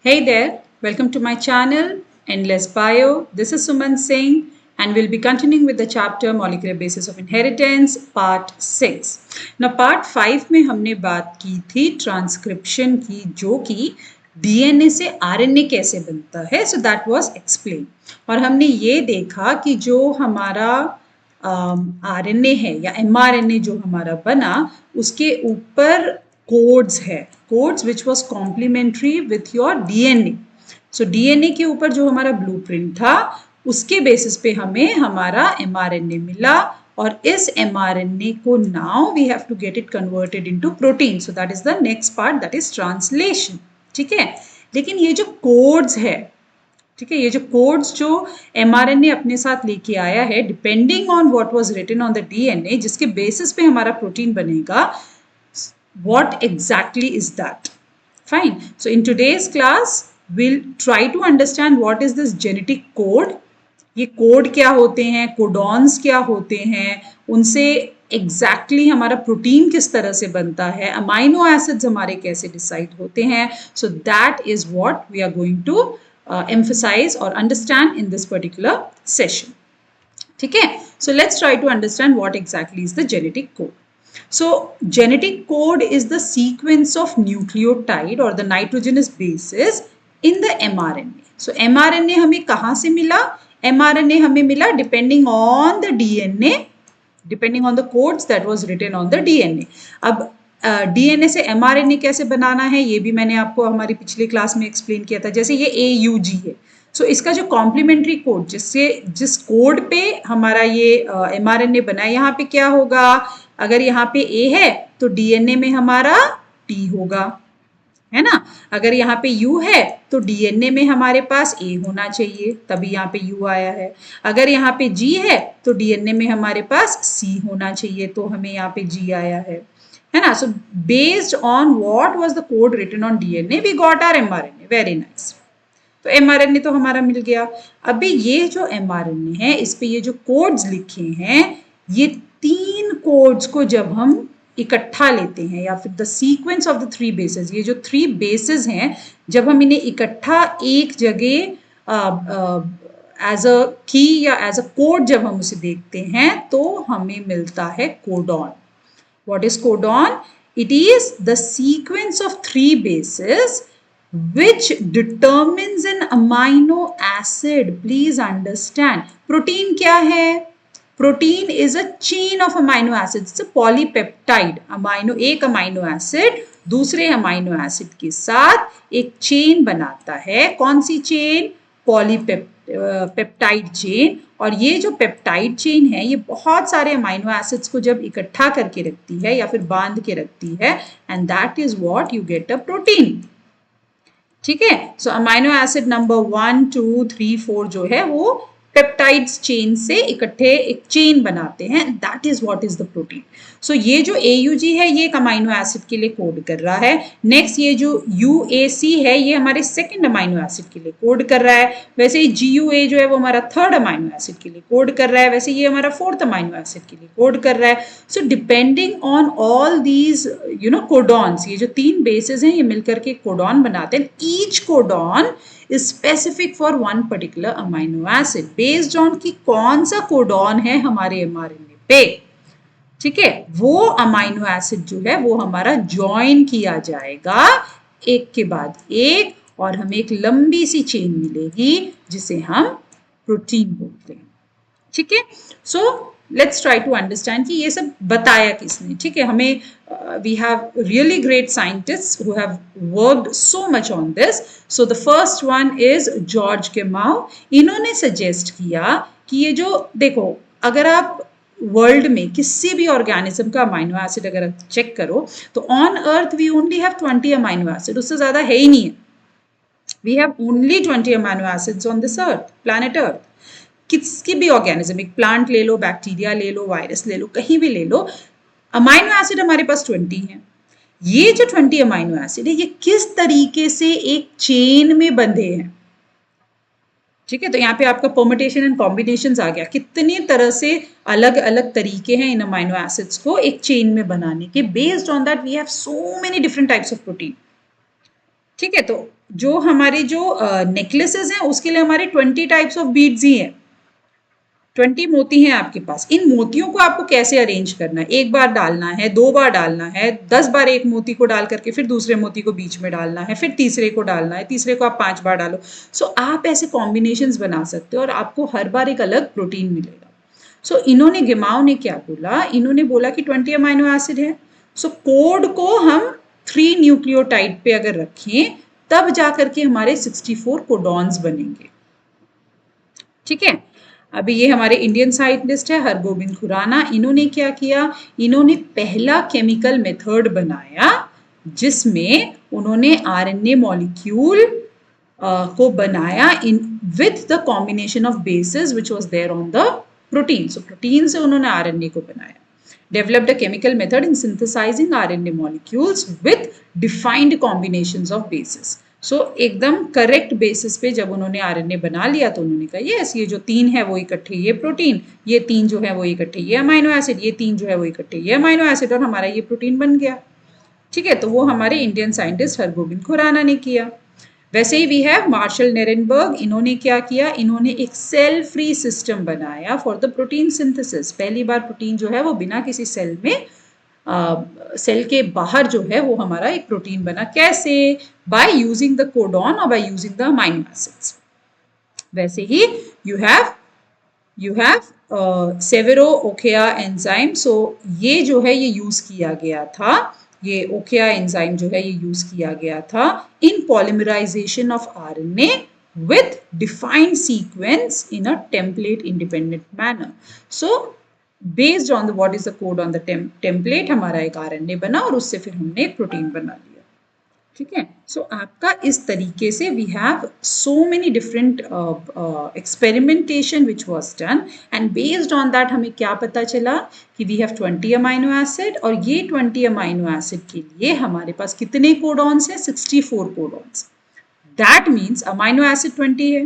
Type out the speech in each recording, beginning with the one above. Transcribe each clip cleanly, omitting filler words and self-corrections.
Hey there, welcome to my channel Endless Bio. This is Suman Singh and we'll be continuing with the chapter Molecular Basis of Inheritance part 6. Now part 5 में हमने बात की थी transcription की जो कि DNA से RNA कैसे बनता है सो दैट वाज एक्सप्लेन और हमने ये देखा कि जो हमारा आरएनए है या एमआरएनए जो हमारा बना उसके ऊपर कोड्स है codes which was complementary with your DNA so DNA के ऊपर जो हमारा ब्लूप्रिंट था उसके बेसिस पे हमें हमारा एमआरएनए मिला और इस एमआरएनए को now we have to get it converted into protein so that is the next part that is translation ठीक है लेकिन ये जो कोड्स है ठीक है ये जो कोड्स जो एमआरएनए अपने साथ लेके आया है depending on what was written on the DNA जिसके बेसिस पे हमारा प्रोटीन बनेगा what exactly is that fine so in today's class we'll try to understand what is this genetic code ये कोड क्या होते हैं कोडॉन्स क्या होते हैं उनसे एग्जैक्टली हमारा प्रोटीन किस तरह से बनता है अमाइनो एसिड्स हमारे कैसे डिसाइड होते हैं so that is what we are going to emphasize or understand in this particular session ठीक है so let's try to understand what exactly is the genetic code So, genetic code is the sequence of nucleotide or the nitrogenous bases in the mRNA. So, mRNA हमें कहाँ से मिला? mRNA हमें मिला depending on the DNA, depending on the codes that was written on the DNA. अब DNA से mRNA कैसे बनाना है ये भी मैंने आपको हमारी पिछले क्लास में एक्सप्लेन किया था जैसे ये AUG है सो इसका जो कॉम्प्लीमेंट्री कोड जिस कोड पे हमारा ये mRNA बना है यहाँ पे क्या होगा अगर यहाँ पे A है तो DNA में हमारा T होगा है ना अगर यहाँ पे U है तो DNA में हमारे पास A होना चाहिए तभी यहाँ पे U आया है अगर यहाँ पे G है तो DNA में हमारे पास C होना चाहिए तो हमें यहाँ पे G आया है ना so based on what was the code written on DNA we got our mRNA very nice तो एमआरएनए तो हमारा मिल गया अभी ये जो एमआरएनए है इस पे ये जो कोड्स लिखे हैं ये तीन कोड्स को जब हम इकट्ठा लेते हैं या फिर the sequence of the three bases ये जो थ्री बेसेस हैं जब हम इन्हें इकट्ठा एक जगह एज अ की या एज अ कोड जब हम उसे देखते हैं तो हमें मिलता है codon What is codon? It is the sequence of three bases which determines an amino acid. Please understand. Protein क्या है? Protein is a chain of amino acids. It's a polypeptide. एक amino acid दूसरे amino acid के साथ एक chain बनाता है. कौन सी chain? पॉलीपेप्टाइड चेन और ये जो पेप्टाइड चेन है ये बहुत सारे अमाइनो एसिड्स को जब इकट्ठा करके रखती है या फिर बांध के रखती है and that is what you get a protein ठीक है सो अमाइनो एसिड नंबर 1 2 3 4 जो है वो पेप्टाइड्स चेन से इकट्ठे एक चेन बनाते हैं that is what is the protein सो ये जो AUG है ये एक अमाइनो एसिड के लिए कोड कर रहा है नेक्स्ट ये जो UAC है ये हमारे सेकंड अमाइनो एसिड के लिए कोड कर रहा है वैसे ही GUA जो है वो हमारा थर्ड अमाइनो एसिड के लिए कोड कर रहा है वैसे ये हमारा फोर्थ अमाइनो एसिड के लिए कोड कर रहा है so depending on all these codons ये जो तीन बेसेस हैं ये मिलकर के कोडॉन बनाते हैं each codon is specific for one particular amino acid based on कि कौन सा कोडॉन है हमारे mRNA पे ठीक है वो अमाइनो एसिड जो है वो हमारा ज्वाइन किया जाएगा एक के बाद एक और हमें एक लंबी सी चेन मिलेगी जिसे हम प्रोटीन बोलते हैं ठीक है so let's try to understand कि ये सब बताया किसने ठीक है हमें we have really great scientists who have worked so much on this so the first one is George Gamow इन्होंने सजेस्ट किया कि ये जो देखो अगर आप वर्ल्ड में किसी भी ऑर्गेनिज्म का अमाइनो एसिड अगर आप चेक करो तो on earth we only have 20 amino acid उससे ज्यादा है ही नहीं है we have only 20 amino acids on this earth planet earth किसी भी ऑर्गेनिज्म एक प्लांट ले लो बैक्टीरिया ले लो वायरस ले लो कहीं भी ले लो अमाइनो एसिड हमारे पास 20 है ये जो 20 अमाइनो एसिड है ये किस तरीके से एक चेन में बंधे हैं ठीक है तो यहाँ पे आपका परम्यूटेशन एंड कॉम्बिनेशंस आ गया कितनी तरह से अलग अलग तरीके हैं इन अमाइनो एसिड्स को एक चेन में बनाने के based on that we have so many different types of protein ठीक है, तो जो हमारे जो नेकलेसेस हैं उसके लिए हमारे 20 टाइप्स ऑफ बीड्स ही हैं, 20 मोती हैं आपके पास। इन मोतियों को आपको कैसे अरेंज करना है, एक बार डालना है, 2 बार डालना है, 10 बार एक मोती को डाल करके फिर दूसरे मोती को बीच में डालना है, फिर तीसरे को डालना है, तीसरे को आप 5 बार डालो। सो आप ऐसे कॉम्बिनेशंस बना सकते हो और आपको हर बार एक अलग प्रोटीन मिलेगा। सो इन्होंने गिमाओ ने क्या बोला, इन्होंने बोला कि 20 अमाइनो एसिड है। सो कोड को हम 3 न्यूक्लियोटाइड पे अगर रखें तब जाकर के हमारे 64 कोडॉन्स बनेंगे। ठीक है, अभी ये हमारे इंडियन साइंटिस्ट है हरगोबिंद खुराना, इन्होंने क्या किया, इन्होंने पहला केमिकल मेथड बनाया जिसमें उन्होंने आरएनए मॉलिक्यूल को बनाया in with the combination of basis which was there on the protein. So protein से उन्होंने आरएनए को बनाया, developed a chemical method in synthesizing RNA molecules with defined combinations of bases. So एकदम correct basis पे जब उन्होंने RNA बना लिया तो उन्होंने कहा यस ये जो 3 है वो इकट्ठे ये प्रोटीन, ये 3 जो है वो इकट्ठे ये अमाइनो एसिड, ये 3 जो है वो इकट्ठे ये अमाइनो एसिड और हमारा ये प्रोटीन बन गया। ठीक है, तो वो हमारे इंडियन साइंटिस्ट हरगोबिंद खुराना ने किया। वैसे ही वी हैव मार्शल नेरेनबर्ग, इन्होंने क्या किया, इन्होंने एक सेल फ्री सिस्टम बनाया फॉर द प्रोटीन सिंथेसिस। पहली बार प्रोटीन जो है वो बिना किसी सेल में सेल के बाहर जो है वो हमारा एक प्रोटीन बना। कैसे? बाय यूजिंग द कोडॉन और by using the amino acids. वैसे ही यू हैव सेवेरो ओकेया एंजाइम। सो ये जो है ये यूज किया गया था, ये ओकेया एंजाइम जो है ये यूज किया गया था in polymerization of RNA with defined sequence in a template independent manner. So based on the what is the code on the template हमारा एक आरएनए बना और उससे फिर हमने एक प्रोटीन बना लिया। ठीक है, सो आपका इस तरीके से we have so many different experimentation which was done and based on that हमें क्या पता चला कि वी हैव 20 अमाइनो एसिड और ये 20 अमाइनो एसिड के लिए हमारे पास कितने कोडॉन्स हैं, 64 codons. That means amino acid 20 है,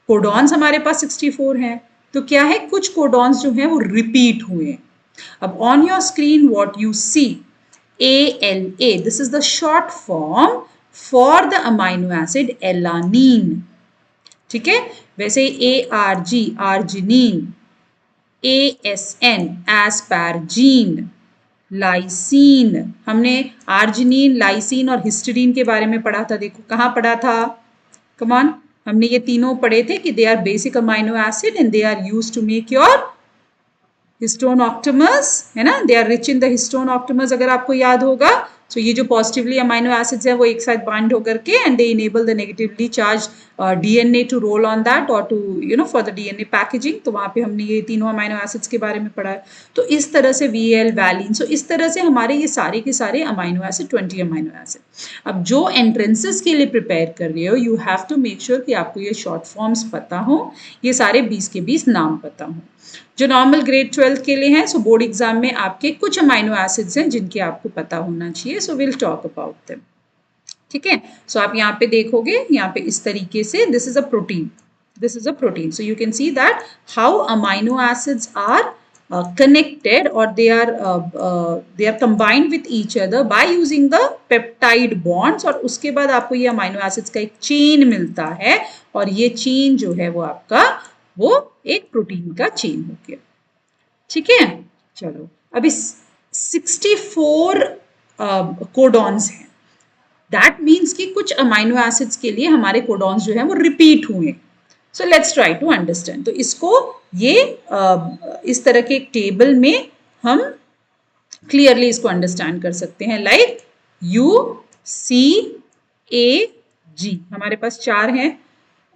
कोडॉन्स हमारे पास 64 हैं, तो क्या है कुछ कोडॉन्स जो हैं वो रिपीट हुए। अब on your screen what you see ALA, this is the short form for the amino acid alanine. ठीक है, वैसे ARG arginine, ASN aspargine, lysine, हमने आर्जिनिन, लाइसीन और हिस्टीडीन के बारे में पढ़ा था। देखो कहाँ पढ़ा था, कम ऑन, हमने ये तीनों पढ़े थे कि they are basic amino acid and they are used to make your histone octamers, है ना, they are rich in the histone octamers अगर आपको याद होगा। सो ये जो पॉजिटिवली अमाइनो एसिड्स है वो एक साथ बाइंड होकर के and they enable the negatively charge DNA to roll on that और to you know for the DNA packaging. तो वहाँ पे हमने ये तीनों अमाइनो एसिड्स के बारे में पढ़ा है। तो इस तरह से VL वैलिन, सो इस तरह से हमारे ये सारे के सारे अमाइनो एसिड 20 अमाइनो एसिड। अब जो एंट्रेंसेस के लिए प्रिपेयर कर रहे हो you have to make sure कि आपको ये शॉर्ट फॉर्म्स पता हो, ये सारे 20 के 20 नाम पता हो। जो नॉर्मल ग्रेड 12 के लिए हैं, सो बोर्ड एग्जाम में आपके कुछ अमाइनो एसिड्स हैं जिनके आपको पता होना चाहिए। So will talk about them. ठीक है, सो आप यहाँ पे देखोगे, यहाँ पे इस तरीके से this is a protein, this is a protein. So you can see that how amino acids are connected or they are combined with each other by using the peptide bonds और उसके बाद आपको ये अमाइनो एसिड्स का एक chain मिलता है और ये चेन जो है वो आपका वो एक प्रोटीन का चेन हो गया। ठीक है, चलो अभी 64 कोडॉन्स हैं। दैट मीन्स कि कुछ अमाइनो एसिड्स के लिए हमारे कोडॉन्स जो है वो रिपीट हुए। So let's try to understand. तो इसको ये इस तरह के एक टेबल में हम क्लियरली इसको अंडरस्टैंड कर सकते हैं। लाइक UCAG हमारे पास 4 हैं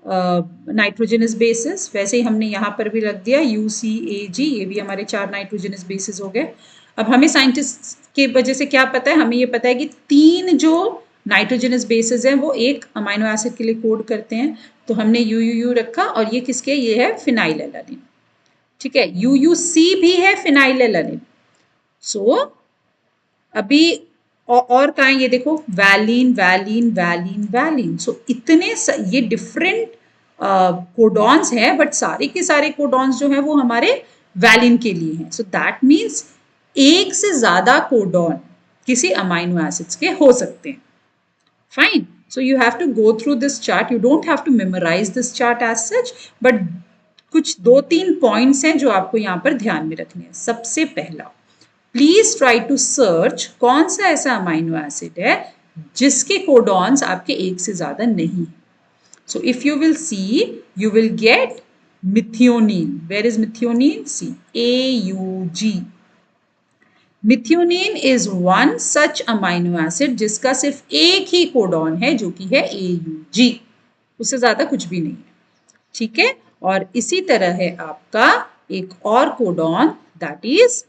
नाइट्रोजनस बेसिस। वैसे ही हमने यहाँ पर भी रख दिया UCAG, ये भी हमारे 4 नाइट्रोजनस बेसिस हो गए। अब हमें साइंटिस्ट की वजह से क्या पता है, हमें ये पता है कि 3 जो नाइट्रोजनस बेसिस हैं वो एक अमाइनो एसिड के लिए कोड करते हैं। तो हमने UUU रखा और ये किसके, ये है फिनाइल एलानिन। ठीक है, UUC भी है फिनाइल एलानिन। सो अभी और कहाँ ये देखो वैलिन वैलिन वैलिन वैलिन। सो इतने ये डिफरेंट कोडॉन्स हैं बट सारे के सारे कोडॉन्स जो हैं वो हमारे वैलिन के लिए हैं। सो दैट मीन्स एक से ज्यादा कोडॉन किसी अमाइनो एसिड्स के हो सकते हैं। Fine, So you have to go through this chart. You don't have to memorize this chart as such, but कुछ 2-3 पॉइंट्स हैं जो आपको यहाँ पर ध्यान में रखने हैं. सबसे पहला, प्लीज ट्राई टू सर्च कौन सा ऐसा अमाइनो एसिड है जिसके कोडॉन्स आपके एक से ज्यादा नहीं है. So if you will see, you will get methionine. Where is methionine? See, AUG. Methionine is one such amino acid जिसका सिर्फ एक ही कोडॉन है जो कि है AUG. उससे ज्यादा कुछ भी नहीं है. ठीक है. और इसी तरह है आपका एक और कोडॉन, दैट इज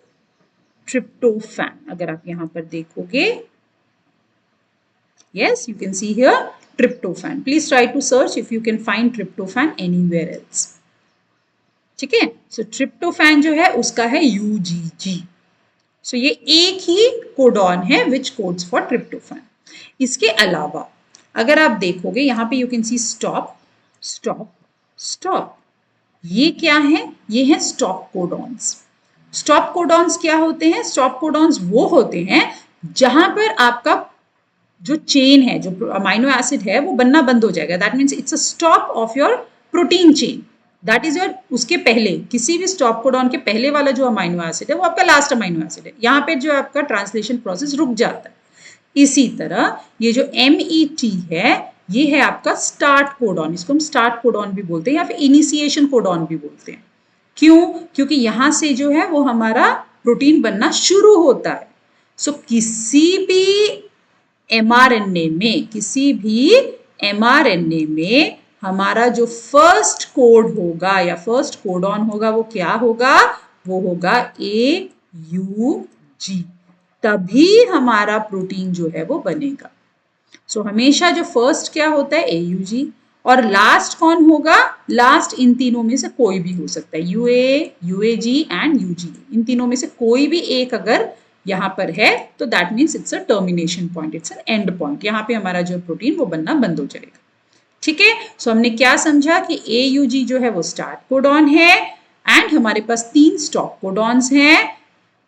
ट्रिप्टोफैन. अगर आप यहां पर देखोगे, yes, you can see here tryptophan. Please try to search if you can find tryptophan anywhere else. ठीक है. सो ट्रिप्टोफैन जो है उसका है UGG. सो ये एक ही कोडॉन है विच कोड्स फॉर ट्रिप्टोफैन. इसके अलावा अगर आप देखोगे यहां पे you can C stop stop stop. ये क्या है? ये है स्टॉप कोडॉन्स. स्टॉप कोडॉन्स क्या होते हैं? स्टॉप कोडॉन्स वो होते हैं जहां पर आपका जो चेन है, जो अमाइनो एसिड है, वो बनना बंद हो जाएगा. That means it's a stop of your protein chain. That is your, उसके पहले किसी भी स्टॉप कोडॉन के पहले वाला जो अमाइनो एसिड है वो आपका लास्ट अमाइनो एसिड है. यहाँ पे जो आपका ट्रांसलेशन प्रोसेस रुक जाता है. इसी तरह ये जो MET है, ये है आपका स्टार्ट कोडॉन. इसको हम स्टार्ट कोडॉन भी बोलते हैं या फिर इनिशिएशन कोडॉन भी बोलते हैं. क्यों? क्योंकि यहां से जो है वो हमारा प्रोटीन बनना शुरू होता है. सो किसी भी mRNA में हमारा जो फर्स्ट कोड होगा या फर्स्ट कोडॉन होगा वो क्या होगा? वो होगा AUG. तभी हमारा प्रोटीन जो है वो बनेगा. सो हमेशा जो फर्स्ट क्या होता है? AUG. और लास्ट कौन होगा? लास्ट इन तीनों में से कोई भी हो सकता है. UA, UAG and UGA. इन तीनों में से कोई भी एक अगर यहां पर है तो that means it's a termination point, it's an and point. यहां पे हमारा जो प्रोटीन वो बनना बंद हो जाएगा. ठीक है. सो हमने क्या समझा कि AUG जो है वो स्टार्ट कोडॉन है एंड हमारे पास 3 स्टॉप कोडॉन्स हैं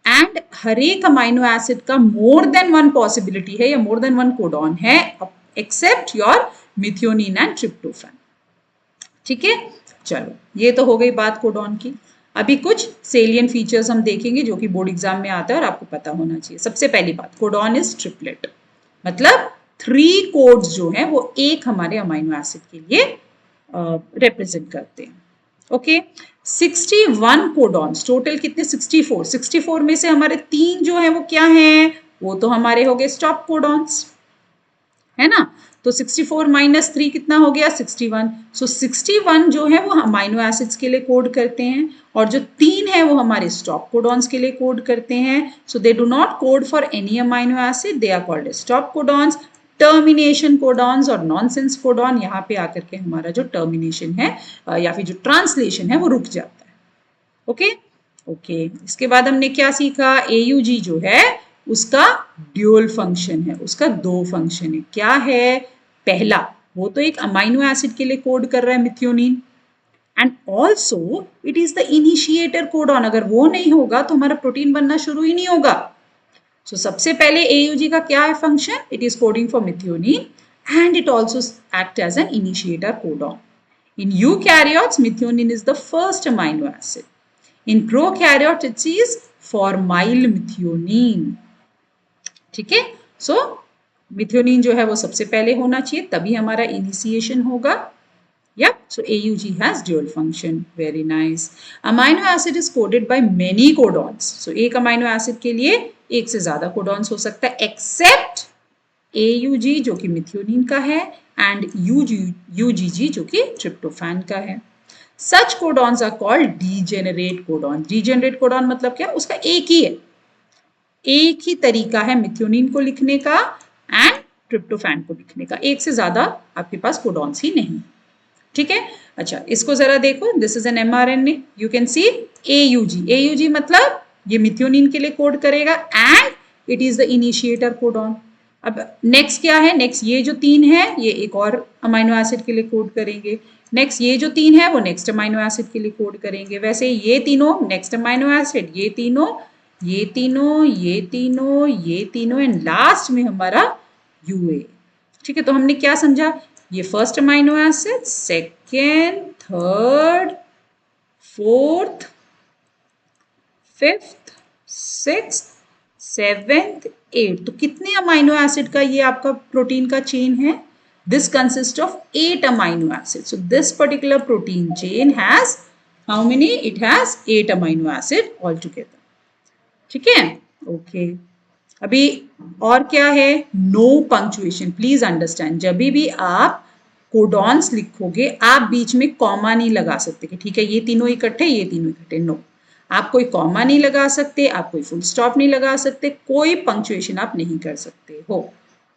एंड हर एक अमाइनो एसिड का मोर देन वन पॉसिबिलिटी है या मोर देन वन कोडॉन है except your methionine and tryptophan. ठीक है. चलो, ये तो हो गई बात कोडॉन की. अभी कुछ सेलियन फीचर्स हम देखेंगे जो कि बोर्ड एग्जाम में आता है और आपको पता होना चाहिए. सबसे पहली बात, कोडॉन इज ट्रिपलेट. मतलब 3 कोड्स जो हैं वो एक हमारे अमाइनो एसिड के लिए रिप्रेजेंट करते हैं. ओके. 61 codons total. कितने? 64. 64 में से हमारे 3 जो हैं वो क्या हैं? वो तो हमारे हो गए स्टॉप कोडॉन्स, है ना. तो 64 माइनस 3 कितना हो गया? 61. सो 61 जो है वो अमाइनो एसिड्स के लिए कोड करते हैं और जो 3 है वो हमारे स्टॉप कोडॉन्स के लिए कोड करते हैं. So they do not code for any amino acid, they are called stop codons. Termination codons और नॉनसेंस कोडॉन, यहाँ पे आकर के हमारा जो टर्मिनेशन है या फिर जो ट्रांसलेशन है वो रुक जाता है. ओके. ओके. इसके बाद हमने क्या सीखा? AUG जो है उसका ड्यूअल फंक्शन है, उसका 2 फंक्शन है. क्या है? पहला, वो तो एक अमाइनो एसिड के लिए कोड कर रहा है methionine and also it is the initiator codon. अगर वो नहीं होगा तो हमारा प्रोटीन बनना शुरू ही नहीं होगा. सो सबसे पहले AUG का क्या है function? It is coding for methionine and it also act as an initiator codon. In eukaryotes methionine is the first amino acid. In prokaryote it is formyl methionine. ठीक है. सो मिथियोनिन जो है वो सबसे पहले होना चाहिए, तभी हमारा इनिशिएशन होगा. Yep, so AUG has dual function. Very nice. Amino acid is coded by many codons. So एक अमाइनो एसिड के लिए एक से ज्यादा कोडॉन्स हो सकता है एक्सेप्ट AUG जो कि मिथियोनिन का है एंड UGG जो कि ट्रिप्टोफैन का है. Such codons are called degenerate codons. Degenerate codon मतलब क्या? उसका एक ही है, एक ही तरीका है मिथियोनिन को लिखने का एंड ट्रिप्टोफैन को लिखने का. एक से ज्यादा आपके पास कोडॉन्स ही नहीं. ठीक है. अच्छा, इसको जरा देखो. This is an mRNA. You can C AUG. AUG मतलब ये मिथियोनिन के लिए कोड करेगा and it is the initiator codon. अब नेक्स्ट क्या है? नेक्स्ट ये जो 3 है ये एक और अमाइनो एसिड के लिए कोड करेंगे. नेक्स्ट ये जो 3 है वो नेक्स्ट अमाइनो एसिड के लिए कोड करेंगे. वैसे ये तीनों नेक्स्ट अमाइनो एसिड, ये तीनों, ये तीनों, ये तीनों, ये तीनों एंड लास्ट में हमारा UA. ठीक है, तो हमने क्या समझा, ये first amino acid, second, third, fourth, fifth, six, seventh, eight, तो कितने अमाइनो एसिड का ये आपका प्रोटीन का चेन है? This consist of 8 amino acid. So this particular protein chain has how many? It has 8 amino acid all together. ठीक है, okay. अभी और क्या है? No punctuation. प्लीज अंडरस्टैंड, जब भी आप कोडॉन्स लिखोगे आप बीच में कॉमा नहीं लगा सकते कि ठीक है ये तीनों इकट्ठे, ये तीनों इकट्ठे. नो, आप कोई कॉमा नहीं लगा सकते, आप कोई फुल स्टॉप नहीं लगा सकते, कोई पंक्चुएशन आप नहीं कर सकते हो.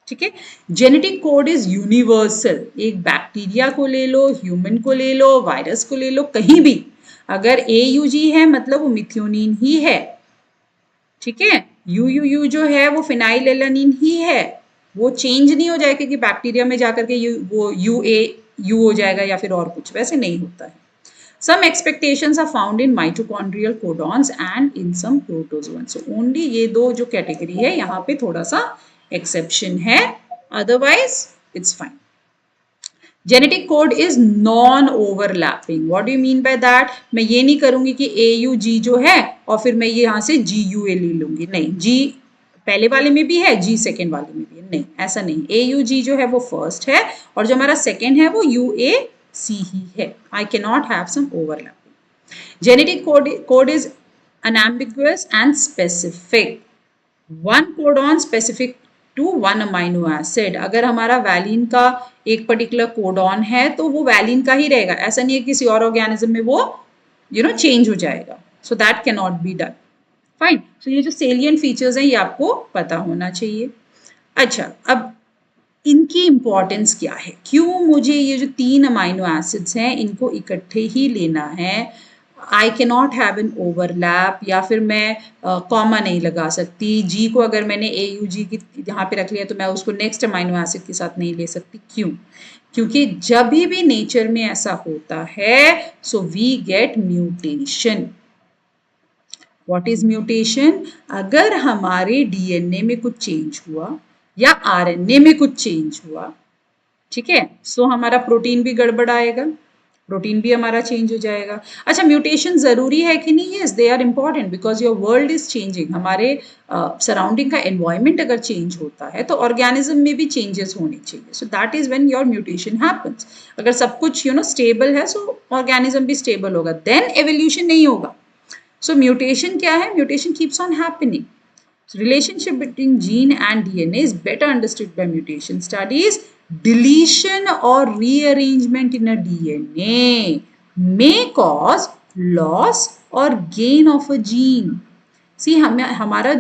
ठीक है, जेनेटिक कोड इज यूनिवर्सल. एक बैक्टीरिया को ले लो, ह्यूमन को ले लो, वायरस को ले लो, कहीं भी अगर AUG है मतलब वो मिथियोनिन ही है. ठीक है, यू जो है वो फिनाइल एलानिन ही है, वो चेंज नहीं हो जाएगा क्योंकि बैक्टीरिया में जाकर के वो यू हो जाएगा या फिर और कुछ, वैसे नहीं होता है. Some expectations are found in mitochondrial codons and in some protozoans. So only ये दो जो कैटेगरी है यहाँ पे थोड़ा सा एक्सेप्शन है, otherwise it's fine. Genetic code is non overlapping. What do you mean by that? मैं ये नहीं करूंगी कि AUG जो है और फिर मैं ये यहाँ से GUA ले लूंगी, नहीं. G पहले वाले में भी है, G सेकेंड वाले में भी है, नहीं, ऐसा नहीं. AUG जो है वो फर्स्ट है और जो हमारा सेकेंड है वो UAC ही है. I can not have some overlapping. Genetic code is unambiguous and specific. One codon specific to one amino acid. अगर हमारा वैलिन का एक पर्टिकुलर कोडॉन है तो वो वैलिन का ही रहेगा, ऐसा नहीं है किसी और ऑर्गेनिज्म में वो चेंज हो जाएगा. So that can not be done. Fine. So ये जो सेलियंट फीचर्स हैं ये आपको पता होना चाहिए. अच्छा, अब इनकी इंपॉर्टेंस क्या है, क्यों मुझे ये जो 3 अमाइनो एसिड्स हैं इनको इकट्ठे ही लेना है? आई के नॉट हैव एन ओवरलैप, या फिर मैं कॉमा नहीं लगा सकती. जी को अगर मैंने AUG की यहाँ पे रख लिया तो मैं उसको नेक्स्ट अमाइनो एसिड के साथ नहीं ले सकती. क्यों? क्योंकि जब भी नेचर में ऐसा होता है so we get mutation. What is mutation? अगर हमारे DNA में कुछ चेंज हुआ या RNA में कुछ चेंज हुआ, ठीक है, सो हमारा प्रोटीन भी गड़बड़ाएगा, प्रोटीन भी हमारा चेंज हो जाएगा. अच्छा, म्यूटेशन जरूरी है कि नहीं? Yes, they are important because your world is changing. हमारे सराउंडिंग का एनवायरमेंट अगर चेंज होता है तो ऑर्गेनिज्म में भी चेंजेस होने चाहिए. So that is when your mutation happens. अगर सब कुछ स्टेबल है सो ऑर्गेनिज्म भी स्टेबल होगा, देन एवोल्यूशन नहीं होगा. सो म्यूटेशन क्या है? Mutation keeps on happening. Relationship between gene and DNA is better understood by mutation studies. Deletion or rearrangement in a DNA may cause loss or gain of a gene. See, हमारा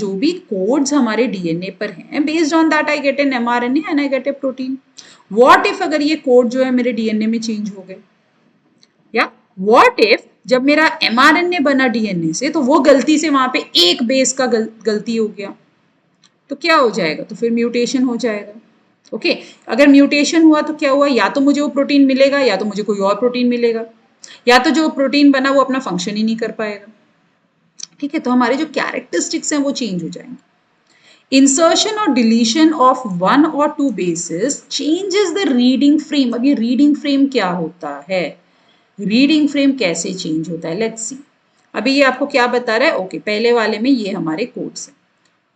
जो भी codes हमारे DNA पर हैं, based on that I get an mRNA and I get A protein. What if अगर ये code जो है मेरे DNA में चेंज हो गए, या व्हाट इफ जब मेरा mRNA बना DNA से तो वो गलती से वहां पे एक बेस का गलती हो गया, तो क्या हो जाएगा? तो फिर म्यूटेशन हो जाएगा. ओके, अगर म्यूटेशन हुआ तो क्या हुआ? या तो मुझे वो प्रोटीन मिलेगा या तो मुझे कोई और प्रोटीन मिलेगा, या तो जो प्रोटीन बना वो अपना फंक्शन ही नहीं कर पाएगा. ठीक है, तो हमारे जो कैरेक्टरिस्टिक्स हैं वो चेंज हो जाएंगे. इंसर्शन और डिलीशन ऑफ वन और two bases changes the reading frame. अब ये रीडिंग फ्रेम क्या होता है? रीडिंग फ्रेम कैसे चेंज होता है? Let's see. अभी ये आपको क्या बता रहा है? ओके, पहले वाले में ये हमारे कोड्स हैं,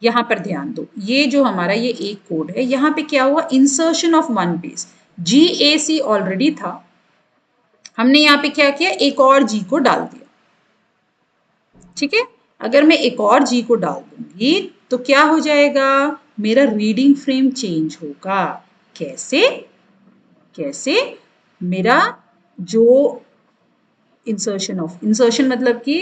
यहाँ पर ध्यान दो. ये जो हमारा ये एक कोड है, यहाँ पे क्या हुआ? Insertion of one base. GAC already था, हमने यहाँ पे क्या किया? एक और G को डाल दिया. ठीक है, अगर मैं एक और G को डाल दूंगी तो क्या हो जाएगा? मेरा रीडिंग फ्रेम चेंज होगा. कैसे? मेरा जो इंसर्शन मतलब कि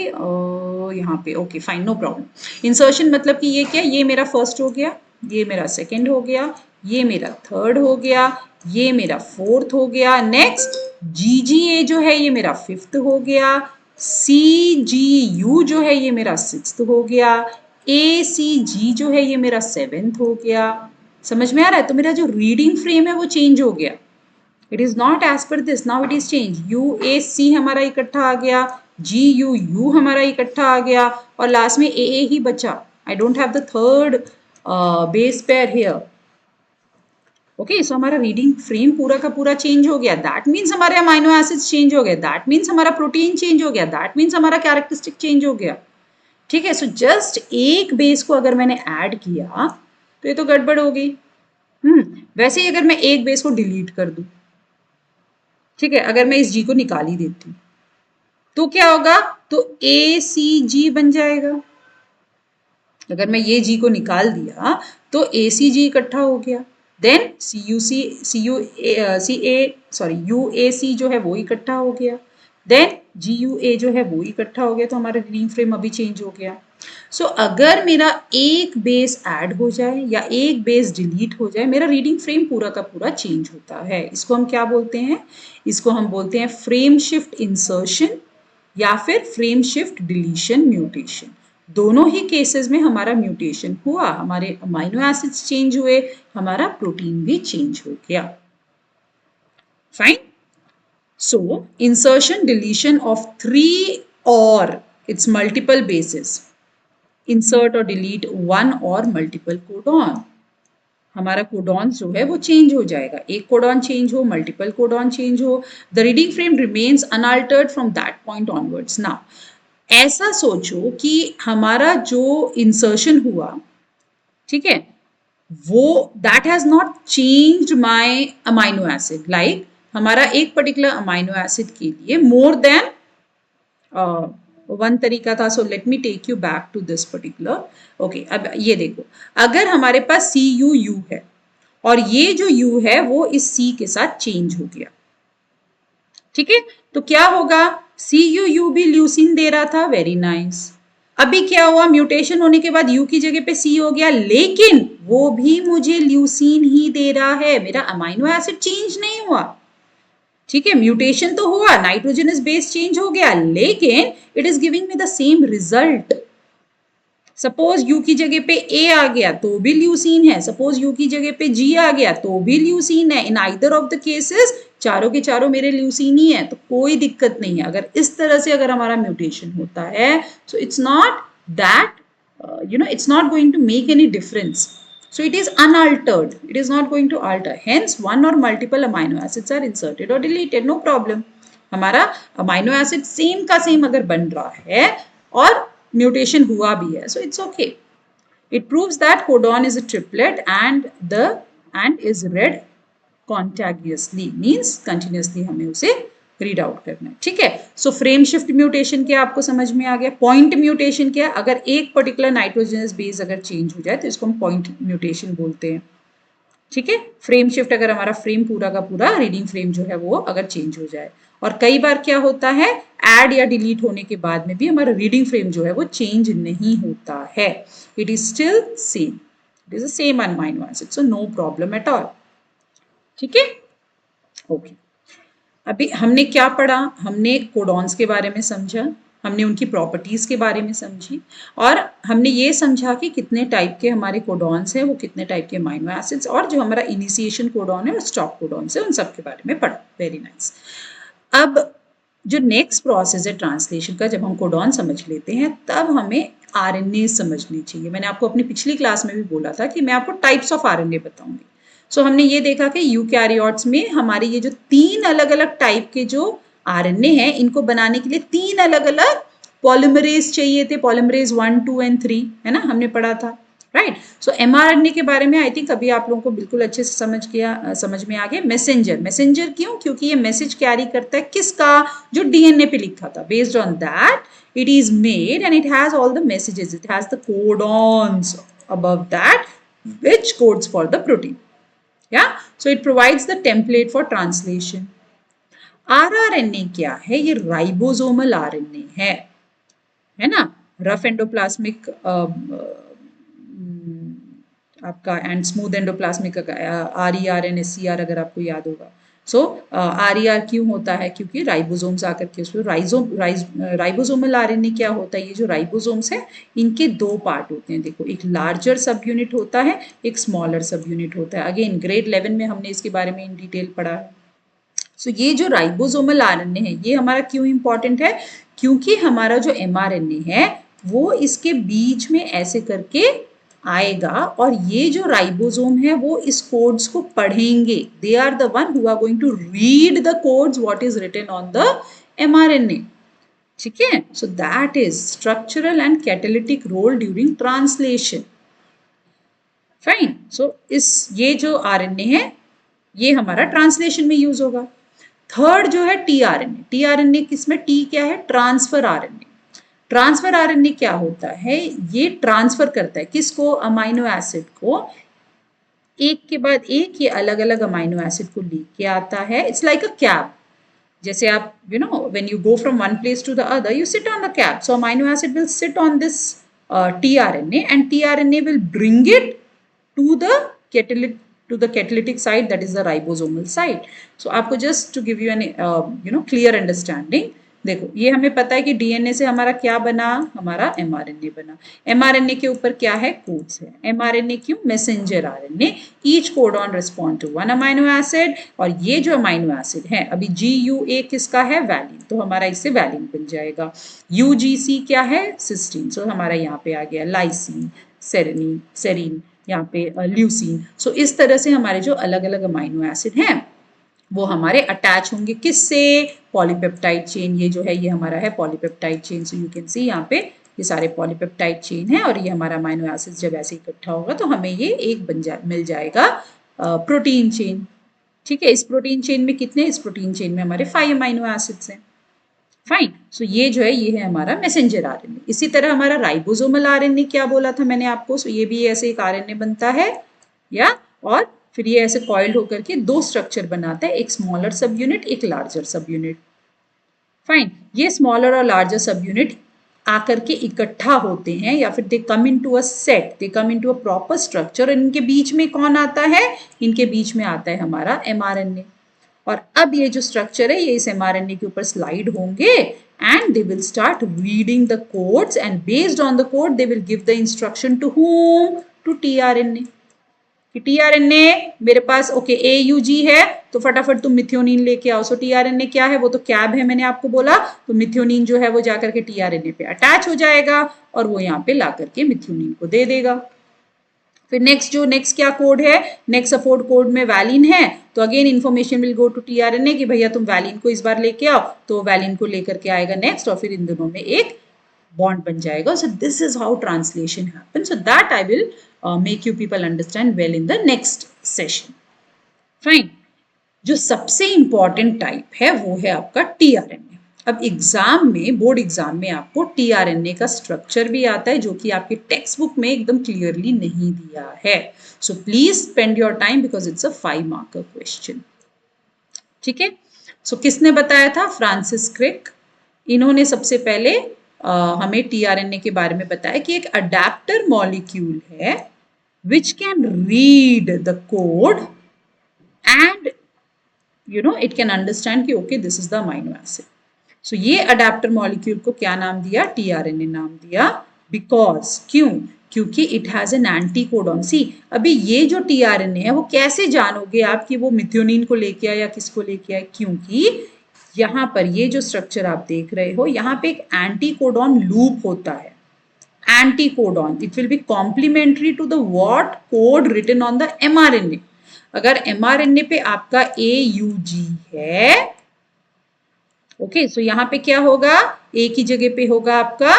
यहाँ पे, okay fine, no problem. Insertion मतलब कि ये क्या? ये मेरा फर्स्ट हो गया, ये मेरा सेकंड हो गया, ये मेरा थर्ड हो गया, ये मेरा फोर्थ हो गया. नेक्स्ट GGA जो है ये मेरा फिफ्थ हो गया, CGU जो है ये मेरा सिक्स्थ हो गया, ACG जो है ये मेरा सेवेंथ हो गया. समझ में आ रहा है? तो मेरा जो रीडिंग फ्रेम है वो चेंज हो गया. It is not as per this, now it is changed. UAC हमारा इकट्ठा आ गया, GUU हमारा इकट्ठा आ गया और लास्ट में AA ही बचा. I don't have the third base pair here. Okay so हमारा रीडिंग फ्रेम पूरा का पूरा चेंज हो गया, दैट मीन्स हमारे अमाइनो एसिड्स चेंज हो गए, दैट मीन्स हमारा प्रोटीन चेंज हो गया, दैट मीन्स हमारा कैरेक्टरिस्टिक चेंज हो गया। ठीक है, सो जस्ट एक बेस को अगर मैंने ऐड किया तो ये तो गड़बड़ हो गई। वैसे ही अगर मैं एक बेस को डिलीट कर दूं, ठीक है, अगर मैं इस जी को निकाल ही देती हूँ तो क्या होगा, तो ACG बन जाएगा। अगर मैं ये जी को निकाल दिया तो ACG इकट्ठा हो गया, देन UAC जो है वो इकट्ठा हो गया, देन GUA जो है वो इकट्ठा हो गया, तो हमारा रीडिंग फ्रेम अभी चेंज हो गया। सो अगर मेरा एक बेस ऐड हो जाए या एक बेस डिलीट हो जाए, मेरा रीडिंग फ्रेम पूरा का पूरा चेंज होता है। इसको हम क्या बोलते हैं, इसको हम बोलते हैं फ्रेम शिफ्ट इंसर्शन या फिर फ्रेम शिफ्ट डिलीशन म्यूटेशन। दोनों ही केसेस में हमारा म्यूटेशन हुआ, हमारे अमाइनो एसिड्स चेंज हुए, हमारा प्रोटीन भी चेंज हो गया। Fine. So insertion deletion of 3 और इट्स मल्टीपल बेसिस, इंसर्ट और डिलीट 1 और मल्टीपल कोडॉन, हमारा कोडॉन जो है वो चेंज हो जाएगा, एक कोडॉन चेंज हो, मल्टीपल कोडॉन चेंज हो, the reading frame remains unaltered from that point onwards. Now ऐसा सोचो कि हमारा जो इंसर्शन हुआ, ठीक है, वो that has not changed my amino acid, like हमारा एक पर्टिकुलर अमाइनो एसिड के लिए मोर देन वन तरीका था। So let me take you back to this particular. Okay, अब ये देखो, अगर हमारे पास CUU है और ये जो U है वो इस C के साथ चेंज हो गया, ठीक है, तो क्या होगा, CUU भी ल्यूसिन दे रहा था, वेरी नाइस। अभी क्या हुआ, म्यूटेशन होने के बाद U की जगह पे C हो गया, लेकिन वो भी मुझे ल्यूसिन ही दे रहा है, मेरा अमाइनो एसिड चेंज नहीं हुआ। ठीक है, म्यूटेशन तो हुआ, नाइट्रोजनस बेस चेंज हो गया, लेकिन it is giving me the same result. Suppose U की जगह पे A आ गया तो भी ल्यूसीन है, सपोज U की जगह पे G आ गया तो भी ल्यूसीन है, in either of the cases चारों के चारों मेरे ल्यूसीन ही है, तो कोई दिक्कत नहीं है। अगर इस तरह से अगर हमारा म्यूटेशन होता है, so it's not that it's not going to make any difference. So it is unaltered, it is not going to alter, hence one or multiple amino acids are inserted or deleted, no problem. हमारा amino acid same का same अगर बन रहा है और mutation हुआ भी है, so it's okay. It proves that codon is a triplet and is read contagiously, means continuously हमें उसे रीड आउट करना है। ठीक है, सो फ्रेम शिफ्ट म्यूटेशन क्या आपको समझ में आ गया। पॉइंट म्यूटेशन क्या, अगर एक पर्टिकुलर नाइट्रोजनस बेस अगर चेंज हो जाए तो इसको हम पॉइंट म्यूटेशन बोलते हैं। ठीक है, फ्रेम शिफ्ट अगर हमारा फ्रेम पूरा का पूरा रीडिंग फ्रेम जो है वो अगर चेंज हो जाए, और कई बार क्या होता है, ऐड या डिलीट होने के बाद में भी हमारा रीडिंग फ्रेम जो है वो चेंज नहीं होता है, it is still same, it is the same amino acid, so no problem at all. ठीक है, ओके। अभी हमने क्या पढ़ा, हमने कोडॉन्स के बारे में समझा, हमने उनकी प्रॉपर्टीज के बारे में समझी, और हमने ये समझा कि कितने टाइप के हमारे कोडॉन्स हैं, वो कितने टाइप के अमाइनो एसिड्स, और जो हमारा इनिशिएशन कोडॉन है और स्टॉप कोडॉन्स है, उन सब के बारे में पढ़ा। Very nice. अब जो नेक्स्ट प्रोसेस है ट्रांसलेशन का, जब हम कोडॉन समझ लेते हैं तब हमें RNA समझनी चाहिए। मैंने आपको अपनी पिछली क्लास में भी बोला था कि मैं आपको टाइप्स ऑफ RNA बताऊंगी। सो हमने ये देखा कि यूकैरियोट्स में हमारे ये जो 3 अलग अलग टाइप के जो RNA हैं, इनको बनाने के लिए 3 अलग अलग पॉलीमरेज चाहिए थे, पॉलीमरेज 1, 2 एंड 3, है ना, हमने पढ़ा था, राइट। सो mRNA के बारे में आई थिंक अभी आप लोगों को बिल्कुल अच्छे से समझ में आ गया। मैसेंजर क्यों, क्योंकि ये मैसेज कैरी करता है किसका, जो DNA पे लिखा था, based on that it is made and it has all the messages, it has the codons above that which codes for the protein. Yeah, so it provides the template for translation. rRNA क्या है, ये ribosomal RNA है ना, rough endoplasmic आपका and smooth endoplasmic RER and SCR अगर आपको याद होगा। सो RER क्यों होता है, क्योंकि राइबोसोम्स आकर के उसमें राइबोसोमल RNA क्या होता है, ये जो राइबोसोम्स है इनके 2 पार्ट होते हैं। देखो, एक लार्जर सब यूनिट होता है, एक स्मॉलर सब यूनिट होता है। अगेन ग्रेड 11 में हमने इसके बारे में इन डिटेल पढ़ा है। सो ये जो राइबोसोमल RNA है ये हमारा क्यों इंपॉर्टेंट है, क्योंकि हमारा जो mRNA है वो इसके बीच में ऐसे करके आएगा और ये जो राइबोसोम है वो इस कोड्स को पढ़ेंगे. They are the one who are going to read the codes what is written on the mRNA. ठीक है. So that is structural and catalytic role during translation. Fine. So ये जो आरएनए है ये हमारा ट्रांसलेशन में यूज होगा. Third जो है टीआरएनए. टीआरएनए किसमें? टी क्या है? Transfer RNA. ट्रांसफर आरएनए क्या होता है? ये ट्रांसफर करता है किसको? अमाइनो एसिड को. एक के बाद एक ये अलग अलग अमाइनो एसिड को लेके आता है. It's like a cab. जैसे आप when you go from one place to the other you sit on the cap. So amino acid will sit on this tRNA and tRNA will bring it to the catalytic site, that is the ribosomal site. So आपको just to give you an clear understanding, देखो ये हमें पता है कि DNA से हमारा क्या बना? हमारा एमआरएनए बना. एमआरएनए के ऊपर क्या है? कोड्स है. एमआरएनए क्यों? Messenger RNA. Each codon respond to one amino acid. और ये जो अमाइनो एसिड है अभी GUA किसका है? वैलिन. तो हमारा इससे वैलिन बन जाएगा. UGC क्या है? सिस्टीन. सो हमारा यहाँ पे आ गया लाइसिन, सेरीन, यहाँ पे ल्यूसीन. सो इस तरह से हमारे जो अलग अलग अमाइनो एसिड हैं वो हमारे अटैच होंगे किससे? Polypeptide chain. ये जो है ये हमारा है polypeptide chain. So you can सी यहाँ पे ये सारे पॉलीपेप्टाइड चेन है और ये हमारा अमाइनो एसिड जब ऐसे इकट्ठा होगा तो हमें ये एक मिल जाएगा प्रोटीन चेन. ठीक है. इस प्रोटीन चेन में कितने? इस प्रोटीन चेन में हमारे 5 अमाइनो एसिड्स हैं. फाइन. सो ये जो है ये है हमारा मैसेंजर आरएनए. इसी तरह हमारा राइबोसोमल आरएनए क्या बोला था मैंने आपको? सो ये भी ऐसे एक आरएनए बनता है या और फिर ये ऐसे कॉइल्ड होकर के दो स्ट्रक्चर बनाता है. एक स्मॉलर सब यूनिट, एक लार्जर सब यूनिट. फाइन. ये स्मॉलर और लार्जर सब यूनिट आकर के इकट्ठा होते हैं या फिर they come into a set, they come into a proper structure. इनके बीच में कौन आता है? इनके बीच में आता है हमारा mRNA. और अब ये जो स्ट्रक्चर है ये इस mRNA के ऊपर स्लाइड होंगे and they will start reading the codes and based on the code they will give the instruction to whom? To tRNA. कि tRNA मेरे पास ओके AUG है तो फटाफट तुम मिथ्योनिन लेके आओ. सो tRNA क्या है? वो तो कैब है मैंने आपको बोला. तो मिथ्योनिन जो है वो जाकर के tRNA पे अटैच हो जाएगा और वो यहाँ पे ला करके मिथ्योनिन को दे देगा. फिर नेक्स्ट क्या कोड है? नेक्स्ट सपोर्ट कोड में वैलिन है तो again information will go to tRNA कि भैया तुम वैलिन को इस बार लेके आओ. तो वैलिन को लेकर के आएगा नेक्स्ट और फिर इन दोनों में एक बॉन्ड बन जाएगा. सो this is how translation happen. So that I will make you people understand well in the next session. Fine. जो सबसे इंपॉर्टेंट टाइप है वो है आपका tRNA. अब एग्जाम में, बोर्ड एग्जाम में आपको tRNA का स्ट्रक्चर भी आता है जो कि आपके टेक्स्ट बुक में एकदम क्लियरली नहीं दिया है. So please spend your time because it's a 5 marker question. ठीक है. सो किसने बताया था? Francis Crick. इन्होंने सबसे पहले हमें tRNA के बारे में बताया कि एक अडेप्टर मॉलिक्यूल है which can read the code and it can understand कि okay this is the amino acid. So ये अडेप्टर मॉलिक्यूल को क्या नाम दिया? tRNA नाम दिया. बिकॉज क्यों? क्योंकि it has an anti codon. See अभी ये जो tRNA है वो कैसे जानोगे आप कि वो मिथ्योनिन को लेके आया या किसको लेके आया? क्योंकि यहाँ पर ये जो स्ट्रक्चर आप देख रहे हो यहाँ पे एक एंटी कोडॉन लूप होता है. Anti codon it will be complementary to the what code written on the mRNA. अगर mRNA पे आपका AUG है ओके सो यहाँ पे क्या होगा? A की जगह पे होगा आपका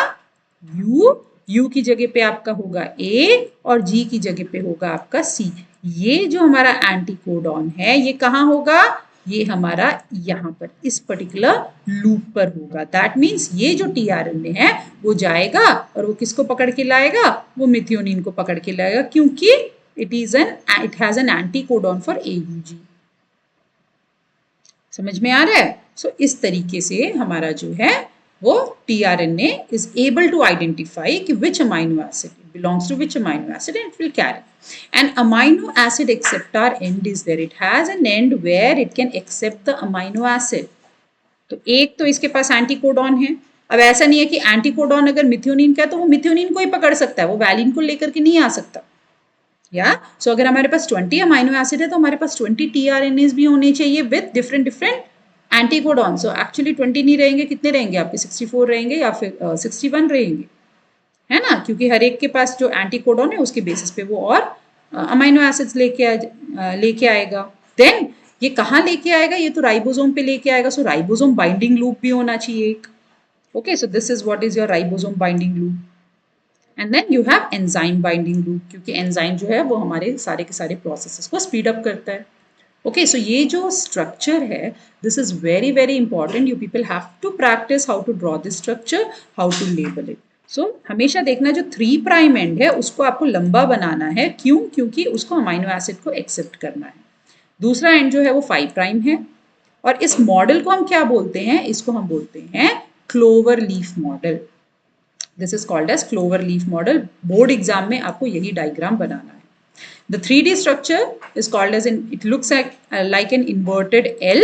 U की जगह पे आपका होगा A और G की जगह पे होगा आपका C. ये जो हमारा एंटी कोडॉन है ये कहाँ होगा? ये हमारा यहाँ पर इस पर्टिकुलर लूप पर होगा. दैट मीन्स ये जो tRNA है वो जाएगा और वो किसको पकड़ के लाएगा? वो मिथ्योनिन को पकड़ के लाएगा क्योंकि it has an anticodon for AUG. समझ में आ रहा है? सो इस तरीके से हमारा जो है वो tRNA is able to identify कि which amino acid belongs to which amino acid and it will carry. An amino acid acceptor end is there. It has an end where it can accept the amino acid. तो एक तो इसके पास anticodon है. अब ऐसा नहीं है कि एंटीकोडॉन अगर मिथ्योनिन का है तो वो मिथ्योनिन को ही पकड़ सकता है, वो वैलिन को लेकर के नहीं आ सकता. या सो अगर हमारे पास 20 अमाइनो एसिड है तो हमारे पास 20 tRNAs भी होने चाहिए with different anticodon. So actually 20 नहीं रहेंगे, कितने रहेंगे आपके? 64 रहेंगे या फिर 61 रहेंगे. है ना, क्योंकि हर एक के पास जो एंटीकोडॉन है उसके बेसिस पे वो और अमाइनो एसिड्स लेके आएगा। देन ये कहाँ लेके आएगा, ये तो राइबोसोम पे लेके आएगा, सो राइबोसोम बाइंडिंग लूप भी होना चाहिए एक। Okay, so this is what is your ribosome binding loop. And then you have enzyme binding loop, क्योंकि एंजाइम जो है वो हमारे सारे के सारे प्रोसेसेस को स्पीड अप करता है। ओके, सो ये जो स्ट्रक्चर है, this is very very important, you people have to practice how to draw this structure, how to label it. So हमेशा देखना जो 3' एंड है उसको आपको लंबा बनाना है, क्यों, क्योंकि उसको अमाइनो एसिड को एक्सेप्ट करना है। दूसरा एंड जो है वो 5' है, और इस मॉडल को हम क्या बोलते हैं, इसको हम बोलते हैं clover leaf model. This is called as clover leaf model. Board exam में आपको यही डायग्राम बनाना है। The 3D structure is called as it looks like an inverted L,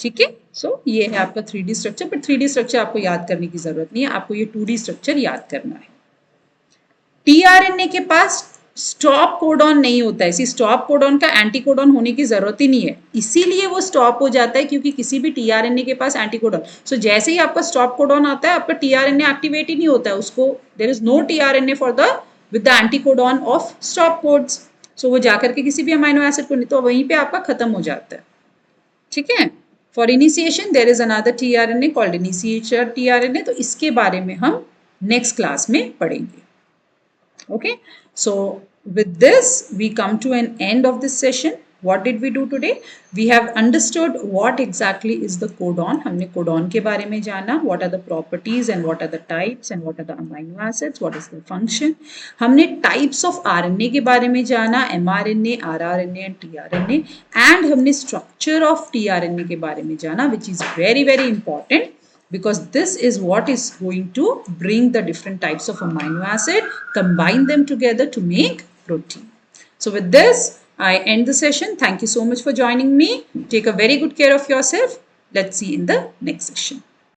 ठीक है। सो ये है आपका 3D structure, but 3D structure आपको याद करने की जरूरत नहीं है, आपको ये 2D स्ट्रक्चर याद करना है। टीआरएनए के पास स्टॉप कोडॉन नहीं होता है, इसी स्टॉप कोडॉन का एंटीकोडॉन होने की जरूरत ही नहीं है, इसीलिए वो स्टॉप हो जाता है, क्योंकि किसी भी टीआरएनए के पास एंटीकोडॉन, सो जैसे ही आपका स्टॉप कोडॉन आता है आपका टीआरएनए एक्टिवेट ही नहीं होता है, उसको there is no tRNA for the with the anticodon of stop codes. So वो जाकर के किसी भी अमाइनो एसिड को नहीं, तो वहीं पे आपका खत्म हो जाता है, ठीक है। For initiation there is another tRNA called initiator tRNA, तो इसके बारे में हम नेक्स्ट क्लास में पढ़ेंगे। Okay, so with this we come to an end of this session. What did we do today? We have understood what exactly is the codon. हमने codon के बारे में जाना, what are the properties and what are the types and what are the amino acids, what is the function. हमने types of RNA के बारे में जाना, mRNA, rRNA and tRNA, and हमने structure of tRNA के बारे में जाना, which is very very important, because this is what is going to bring the different types of amino acid, combine them together to make protein. So with this, I end the session. Thank you so much for joining me. Take a very good care of yourself. Let's see in the next session.